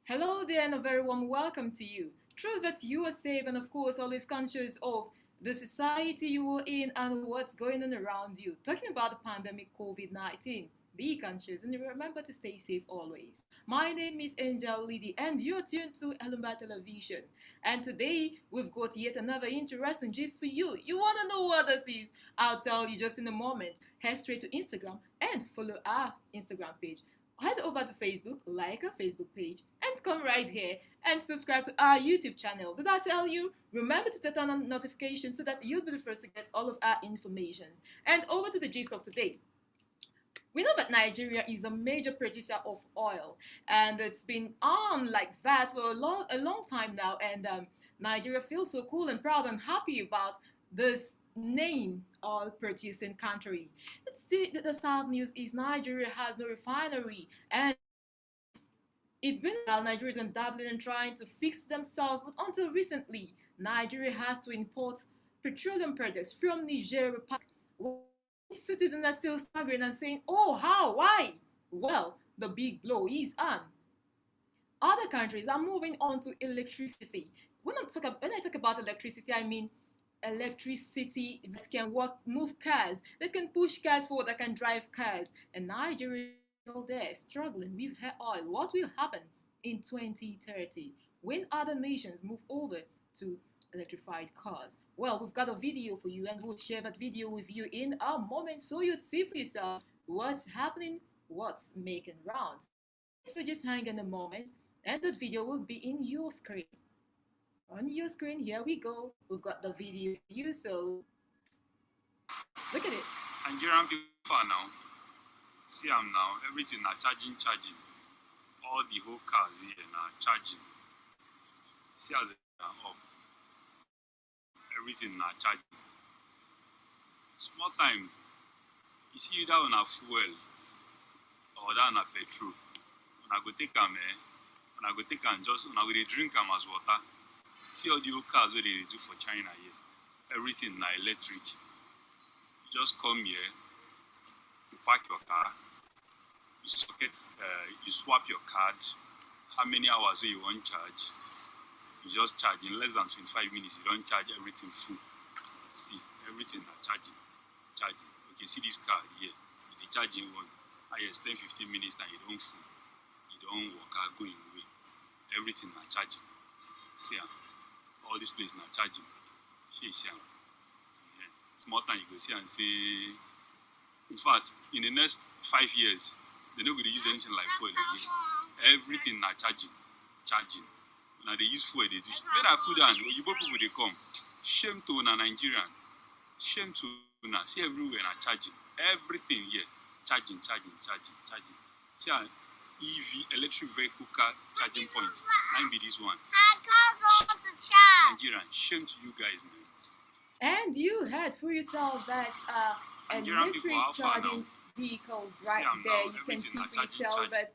Hello there and a very warm welcome to you. Trust that you are safe and of course always conscious of the society you are in and what's going on around you. Talking about the pandemic COVID-19. Be conscious and remember to stay safe always. My name is Angel Liddy and you're tuned to Elumba Television. And today we've got yet another interesting gist for you. You want to know what this is? I'll tell you just in a moment. Head straight to Instagram and follow our Instagram page. Head over to Facebook, like our Facebook page, and come right here and subscribe to our YouTube channel. Did I tell you? Remember to turn on notifications so that you'll be the first to get all of our information. And over to the gist of today. We know that Nigeria is a major producer of oil, and it's been on like that for a long time now. And Nigeria feels so cool and proud and happy about this name oil producing country. The sad news is Nigeria has no refinery, and it's been while Nigeria's been dabbling and trying to fix themselves, but until recently, Nigeria has to import petroleum products from Niger Republic. Citizens are still staggering and saying, "Oh, how? Why?" Well, the big blow is on. Other countries are moving on to electricity. When I talk about electricity, I mean electricity that can move cars, that can push cars forward, that can drive cars. And Nigeria is still there, struggling with her oil. What will happen in 2030 when other nations move over to electrified cars? Well, we've got a video for you, and we'll share that video with you in a moment so you'd see for yourself what's happening, what's making rounds. So just hang in a moment, and that video will be in your screen. On your screen, here we go. We've got the video for you, so look at it. Nigerian people are now. See am now. Everything na charging. All the whole cars here na charging. See as they are up. Everything na charging. Small time. You see that on a fuel or that on a petrol. When I go take am when I go take am just when I go dey drink am as water. See all the whole cars wey they do for China here. Everything na electric. You just come here, you park your car, you swap your card, how many hours you want charge, you just charge in less than 25 minutes, you don't charge everything full. See, everything are charging. Okay, see this car here, the charging one, yes, 10-15 minutes and you don't full, you don't walk out going away. Everything are charging. See, all this place are charging. See, small time you go see and say, in fact, in the next 5 years, they're not going to use anything like fuel again. Everything now charging. Now they use fuel, they do. Better put down, you people they come. Shame to na Nigerian. Shame to na. See everywhere now charging. Everything here, charging. See our EV, electric vehicle car charging point. Might be this one. Nigerian, shame to you guys, man. And you heard for yourself that electric charging vehicles right there. You can see for yourself that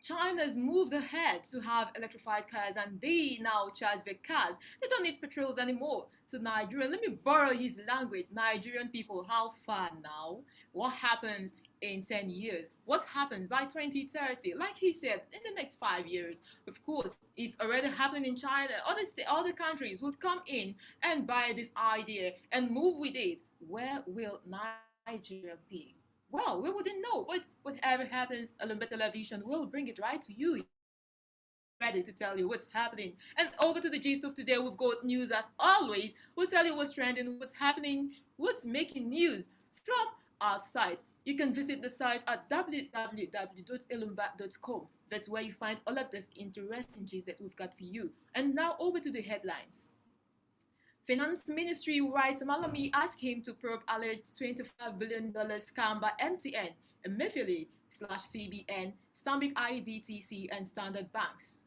China's moved ahead to have electrified cars and they now charge their cars. They don't need petrols anymore. So Nigeria, let me borrow his language. Nigerian people, how far now? What happens in 10 years? What happens by 2030? Like he said, in the next 5 years. Of course, it's already happening in China. Other countries would come in and buy this idea and move with it. Where will Nigeria be? Well, we wouldn't know, but whatever happens, Olympic Television will bring it right to you. Ready to tell you what's happening. And over to the gist of today, we've got news as always. We'll tell you what's trending, what's happening, what's making news from our site. You can visit the site at www.elumba.com. That's where you find all of this interesting gist that we've got for you. And now over to the headlines. Finance Ministry writes Malami asked him to probe alleged $25 billion scam by MTN, Emefiele / CBN, Stanbic IBTC, and Standard Banks.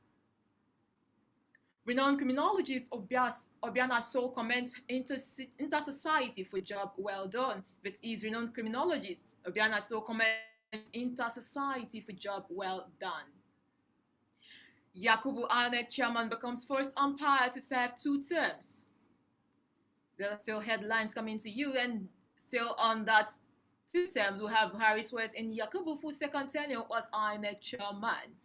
Renowned criminologist Obiana So comments Inter-Society for job well done. That is renowned criminologist Obiana So comments Inter-Society for job well done. Yakubu INEC chairman becomes first umpire to serve 2 terms. There are still headlines coming to you, and still on that 2 terms, we have Harry Swears in Yakubu, whose second tenure was INEC chairman.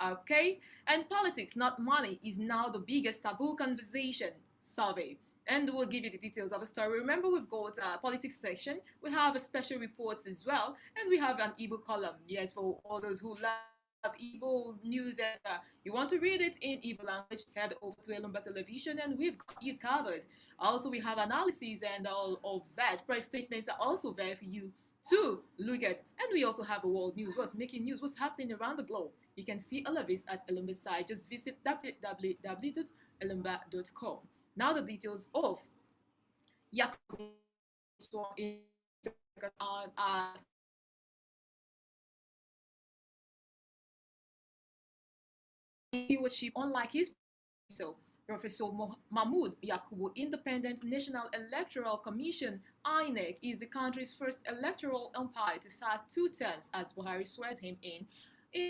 Okay? And politics, not money, is now the biggest taboo conversation survey. And we'll give you the details of the story. Remember, we've got a politics section, we have a special reports as well, and we have an Igbo column. Yes, for all those who love Igbo news and you want to read it in Igbo language, head over to Elumba Television and we've got you covered. Also, we have analyses and all of that. Press statements are also there for you to look at. And we also have a world news, what's making news, what's happening around the globe. You can see all of this at Elumba's site. Just visit www.elumba.com. Now the details of Yakubu on viewership, unlike his so Professor Mahmoud Yakubu, Independent National Electoral Commission (INEC) is the country's first electoral umpire to serve 2 terms, as Buhari swears him in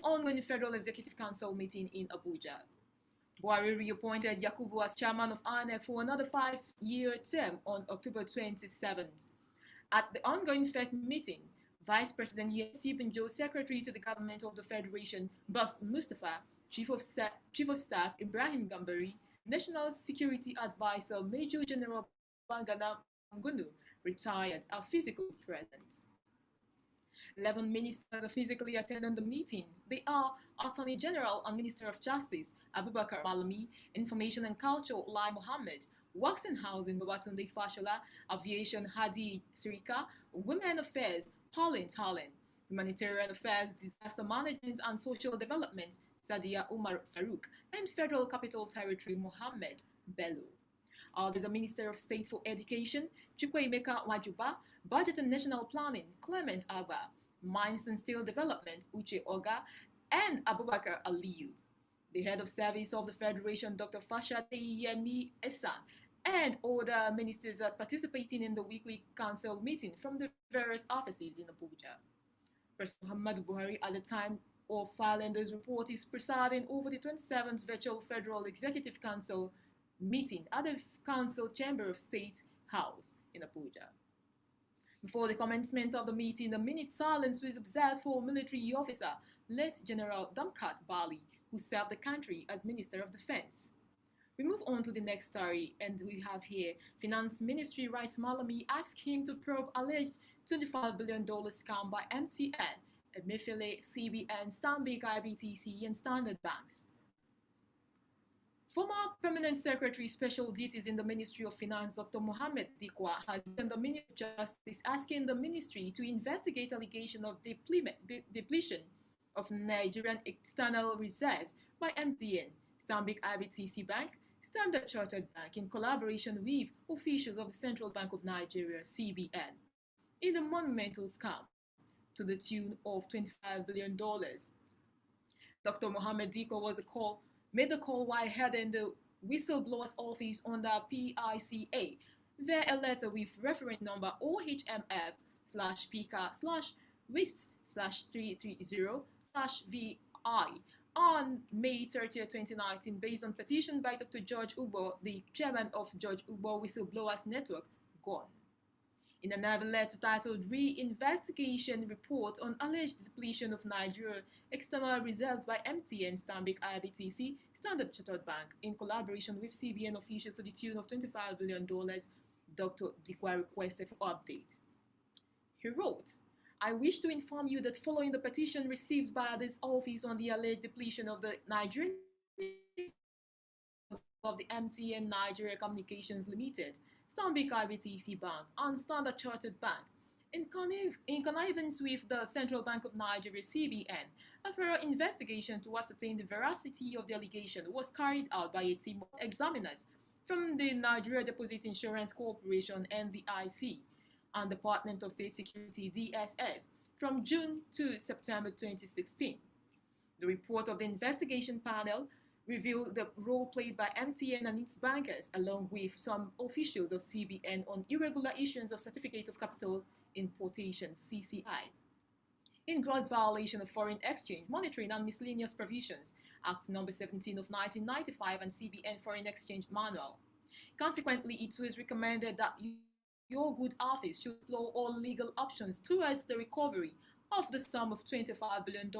ongoing Federal Executive Council meeting in Abuja. Buhari reappointed Yakubu as chairman of INEC for another 5-year term on October 27th. At the ongoing FEC meeting, Vice President Yesi Binjo, Secretary to the Government of the Federation, Bas Mustafa, Chief of Staff Ibrahim Gambari, National Security Advisor Major General Bangana Mangunu, retired, are physically present. 11 ministers are physically attending the meeting. They are Attorney General and Minister of Justice Abubakar Malami, Information and Culture Lai Mohammed, Works and Housing Babatunde Fashola, Aviation Hadi Sirika, Women Affairs Pauline Talin, Humanitarian Affairs, Disaster Management and Social Development Sadia Umar Farouk, and Federal Capital Territory Mohammed Bello. Others are Minister of State for Education Chukwuemeka Wajuba, Budget and National Planning Clement Agba, Mines and Steel Development Uche Oga, and Abubakar Aliyu. The head of service of the Federation, Dr. Fasha Yemi Esan, and other ministers are participating in the weekly council meeting from the various offices in Abuja. President Muhammadu Buhari, at the time of filing this report, is presiding over the 27th Virtual Federal Executive Council meeting at the Council Chamber of State House in Abuja. Before the commencement of the meeting, a minute silence was observed for military officer, late General Damkat Bali, who served the country as Minister of Defense. We move on to the next story, and we have here Finance Ministry Rice Malami asked him to probe alleged $25 billion scam by MTN, Emefiele, CBN, Stanbic IBTC, and Standard Banks. Former Permanent Secretary Special Duties in the Ministry of Finance, Dr. Mohammed Dikwa, has been the Ministry of Justice asking the ministry to investigate allegation of depletion of Nigerian external reserves by MTN, Stanbic IBTC Bank, Standard Chartered Bank, in collaboration with officials of the Central Bank of Nigeria, CBN, in a monumental scam to the tune of $25 billion. Dr. Mohammed Dikwa made the call while heading the whistleblower's office under PICA via a letter with reference number OHMF/PICA/WIST/330/VI on May 30, 2019, based on petition by Dr. George Ugbo, the chairman of George Ugbo Whistleblowers Network, GON. In another letter titled Re-Investigation Report on Alleged Depletion of Nigeria External Reserves by MTN, Stanbic IBTC, Standard Chartered Bank, in collaboration with CBN officials to the tune of $25 billion, Dr. Dikwa requested for updates. He wrote, I wish to inform you that following the petition received by this office on the alleged depletion of the Nigerian of the MTN Nigeria Communications Limited, Stanbic IBTC Bank, and Standard Chartered Bank, in connivance with the Central Bank of Nigeria, CBN, a thorough investigation to ascertain the veracity of the allegation was carried out by a team of examiners from the Nigeria Deposit Insurance Corporation, NDIC, and Department of State Security, DSS, from June to September 2016. The report of the investigation panel revealed the role played by MTN and its bankers, along with some officials of CBN, on irregular issuance of Certificate of Capital Importation, CCI, in gross violation of Foreign Exchange, Monitoring and Miscellaneous Provisions, Act No. 17 of 1995 and CBN Foreign Exchange Manual. Consequently, it was recommended that your good office should explore all legal options towards the recovery of the sum of $25 billion.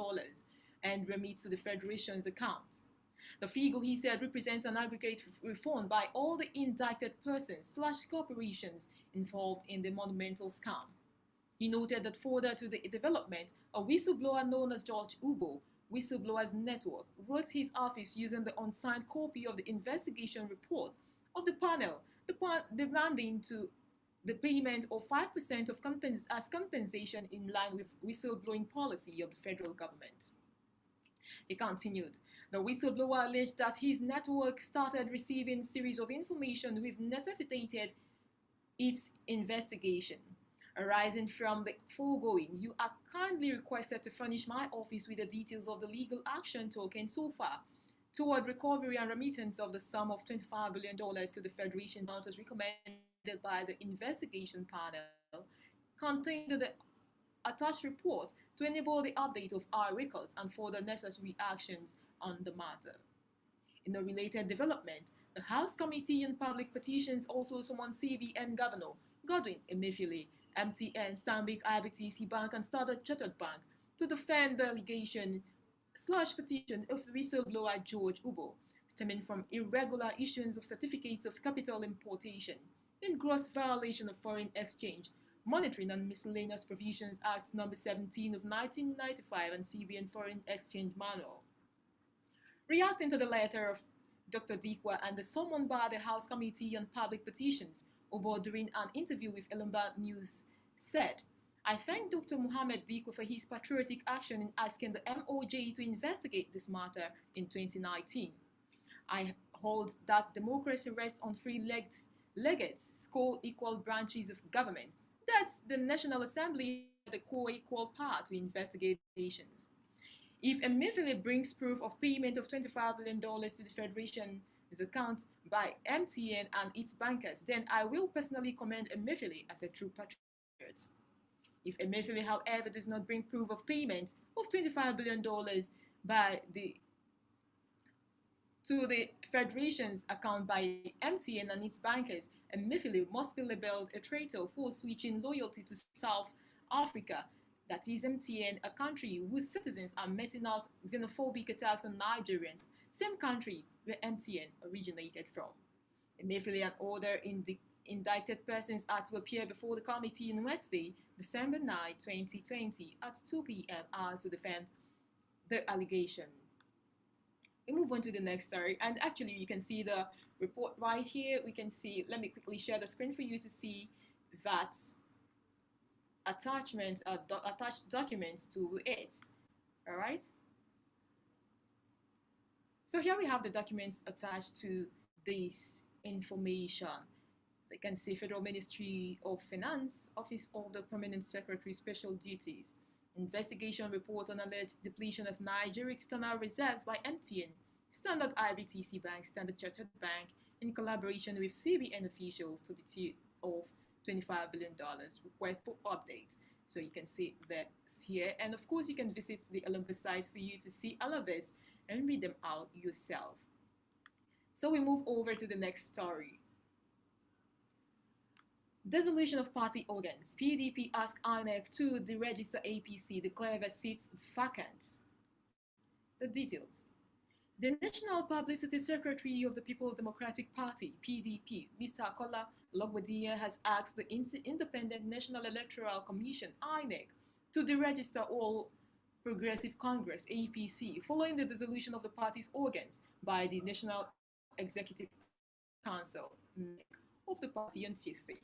and remit to the Federation's account. The figure, he said, represents an aggregate refund by all the indicted persons/corporations involved in the monumental scam. He noted that further to the development, a whistleblower known as George Ubo, Whistleblowers Network, wrote his office using the unsigned copy of the investigation report of the panel, demanding to the payment of 5% of as compensation in line with whistleblowing policy of the federal government. He continued, the whistleblower alleged that his network started receiving a series of information which necessitated its investigation. Arising from the foregoing, you are kindly requested to furnish my office with the details of the legal action taken so far toward recovery and remittance of the sum of $25 billion to the Federation, amount as recommended by the investigation panel, contained in the attached report to enable the update of our records and further necessary actions on the matter. In a related development, the House Committee on Public Petitions also summoned CBN Governor Godwin Emefiele, MTN, Stanbic IBTC Bank, and Standard Chartered Bank to defend the allegation/petition of whistleblower George Ubo, stemming from irregular issuance of certificates of capital importation in gross violation of Foreign Exchange, Monitoring and Miscellaneous Provisions Act No. 17 of 1995 and CBN Foreign Exchange Manual. Reacting to the letter of Dr. Dikwa and the summon by the House Committee on Public Petitions, Ubo, during an interview with Elumba News, said, I thank Dr. Mohammed Dikwa for his patriotic action in asking the MOJ to investigate this matter in 2019. I hold that democracy rests on three legates, co-equal branches of government. That's the National Assembly, the co-equal part to investigations. If Emefiele brings proof of payment of $25 billion to the Federation's account by MTN and its bankers, then I will personally commend Emefiele as a true patriot. If Emefiele, however, does not bring proof of payment of $25 billion to the Federation's account by MTN and its bankers, Emefiele must be labeled a traitor for switching loyalty to South Africa, that is MTN, a country whose citizens are meting out xenophobic attacks on Nigerians, same country where MTN originated from. Emefiele and other indicted persons are to appear before the committee on Wednesday, December 9, 2020 at 2 p.m. hours to defend the allegation. We move on to the next story, and actually you can see the report right here. We can see, let me quickly share the screen for you to see that attached documents to it. All right. So here we have the documents attached to this information. You can see Federal Ministry of Finance, Office of the Permanent Secretary, Special Duties, investigation report on alleged depletion of Nigeria external reserves by MTN, Standard IBTC Bank, Standard Chartered Bank, in collaboration with CBN officials to the tune of $25 billion. Request for updates. So you can see that here. And of course, you can visit the Olympus site for you to see all of this and read them out yourself. So we move over to the next story. Dissolution of party organs. PDP asks INEC to deregister APC, declare the seats vacant. The details. The National Publicity Secretary of the People's Democratic Party, PDP, Mr. Akola Logbadia, has asked the Independent National Electoral Commission, INEC, to deregister All Progressive Congress, APC, following the dissolution of the party's organs by the National Executive Council of the party on Tuesday.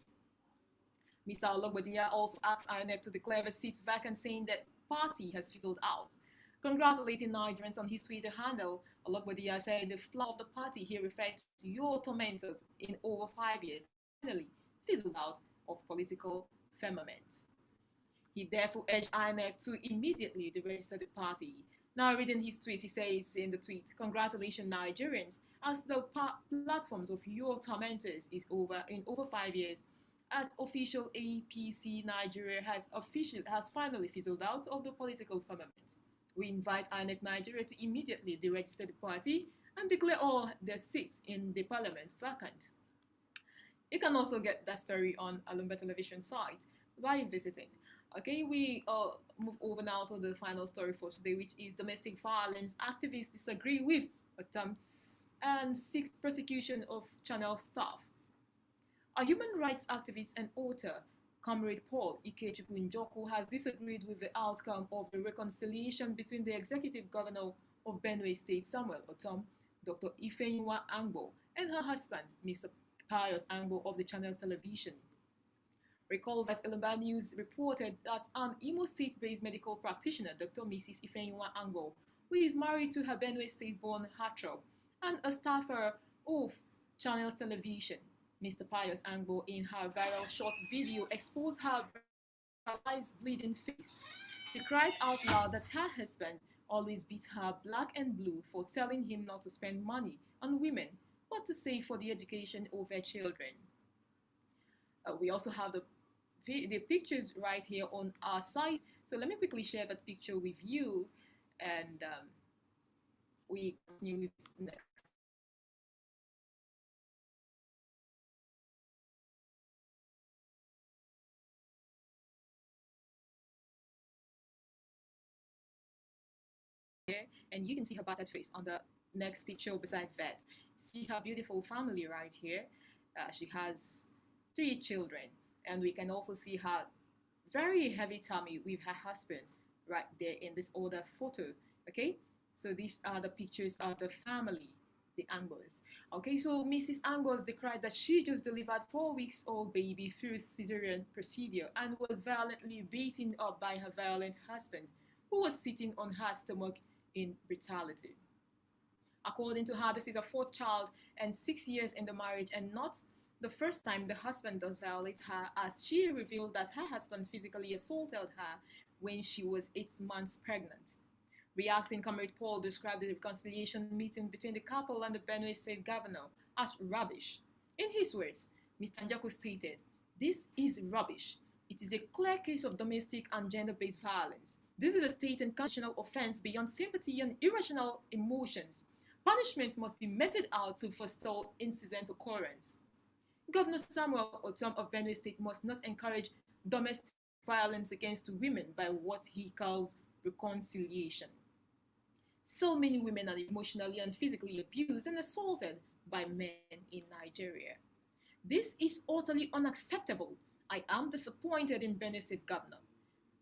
Mr. Logbadia also asked INEC to declare the seats vacant, saying that party has fizzled out. Congratulating Nigerians on his Twitter handle, Ologbadia said the flow of the party he referred to your tormentors in over 5 years finally fizzled out of political firmaments. He therefore urged INEC to immediately deregister the party. Now reading his tweet, he says in the tweet, congratulations Nigerians, as the platforms of your tormentors is over in over 5 years. At official APC, Nigeria has finally fizzled out of the political firmament. We invite INEC Nigeria to immediately deregister the party and declare all their seats in the parliament vacant. You can also get that story on Alumba Television site by visiting. Okay, we move over now to the final story for today, which is domestic violence. Activists disagree with attempts and seek prosecution of channel staff. A human rights activist and author, Comrade Paul Ikechukwu Njoku, has disagreed with the outcome of the reconciliation between the executive governor of Benue State, Samuel Otom, Dr. Ifenywa Angbo, and her husband, Mr. Pius Angbo of the channel's television. Recall that Elumba News reported that an Imo State-based medical practitioner, Dr. Mrs. Ifenywa Angbo, who is married to her Benue State-born heartthrob and a staffer of Channels Television, Mr. Pius Angbo, in her viral short video, exposed her paralyzed, bleeding face. She cried out loud that her husband always beat her black and blue for telling him not to spend money on women, but to save for the education of their children. We also have the pictures right here on our site. So let me quickly share that picture with you, and we continue with next. And you can see her battered face on the next picture beside that. See her beautiful family right here. She has 3 children, and we can also see her very heavy tummy with her husband right there in this older photo. Okay, so these are the pictures of the family, the Angbos. Okay, so Mrs. Angbos decried that she just delivered 4 weeks old baby through cesarean procedure and was violently beaten up by her violent husband, who was sitting on her stomach in brutality. According to her, this is a 4th child and 6 years in the marriage, and not the first time the husband does violate her, as she revealed that her husband physically assaulted her when she was 8 months pregnant. Reacting, Comrade Paul described the reconciliation meeting between the couple and the Benue State governor as rubbish. In his words, Mr. Njoku stated, "This is rubbish. It is a clear case of domestic and gender-based violence. This is a state and constitutional offense beyond sympathy and irrational emotions. Punishment must be meted out to forestall incident occurrence. Governor Samuel Otom of Benue State must not encourage domestic violence against women by what he calls reconciliation. So many women are emotionally and physically abused and assaulted by men in Nigeria. This is utterly unacceptable. I am disappointed in Benue State Governor.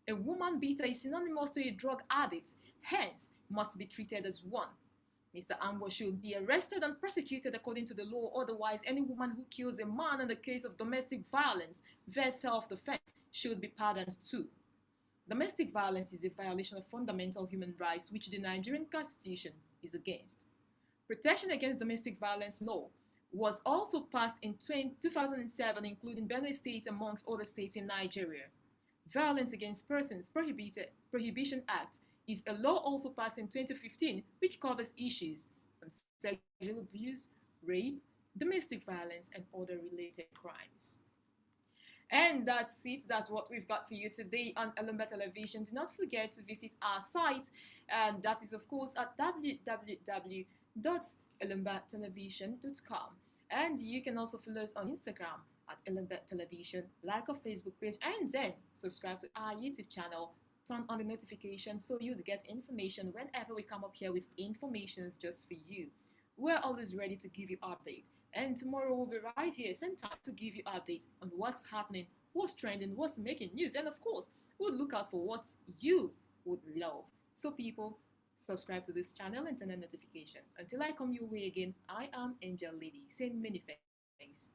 A woman beater is synonymous to a drug addict, hence must be treated as one. Mr. Angbo should be arrested and prosecuted according to the law, otherwise any woman who kills a man in the case of domestic violence via self-defense should be pardoned too. Domestic violence is a violation of fundamental human rights which the Nigerian Constitution is against. Protection against domestic violence law was also passed in 2007, including Benue State amongst other states in Nigeria. Violence Against Persons Prohibition Act is a law also passed in 2015 which covers issues on sexual abuse, rape, domestic violence, and other related crimes. And that's it. That's what we've got for you today on Elumba Television. Do not forget to visit our site, and that is, of course, at www.elumbatelevision.com. And you can also follow us on Instagram at Elumba Television, like our Facebook page, and then subscribe to our YouTube channel. Turn on the notification so you'd get information whenever we come up here with information just for you. We're always ready to give you updates. And tomorrow we'll be right here, same time, to give you updates on what's happening, what's trending, what's making news, and of course, we'll look out for what you would love. So people, subscribe to this channel and turn on notification. Until I come your way again, I am Angel Lady, saying many thanks.